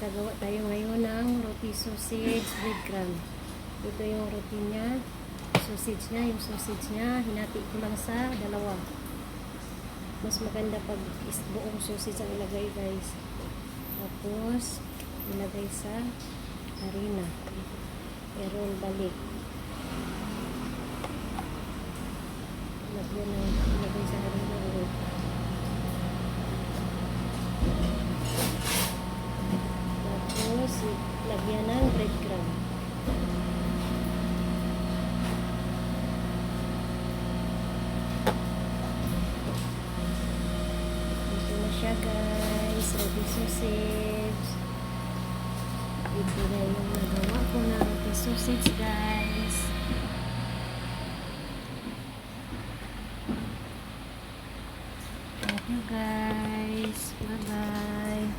Gagawa tayo ngayon ng roti sausage breadcrumb. Ito yung roti niya. Yung sausage niya, hinati ko lang sa dalawa. Mas maganda pag buong sausage ang ilagay, guys. Tapos, ilagay sa harina. I-roll balik. Ilagay sa harina ulit. Tapos, lagyan ng breadcrumb. Ito na siya, guys. Roti sausage. Ito na yung nagawa ko na roti sausage, guys. Thank you, guys.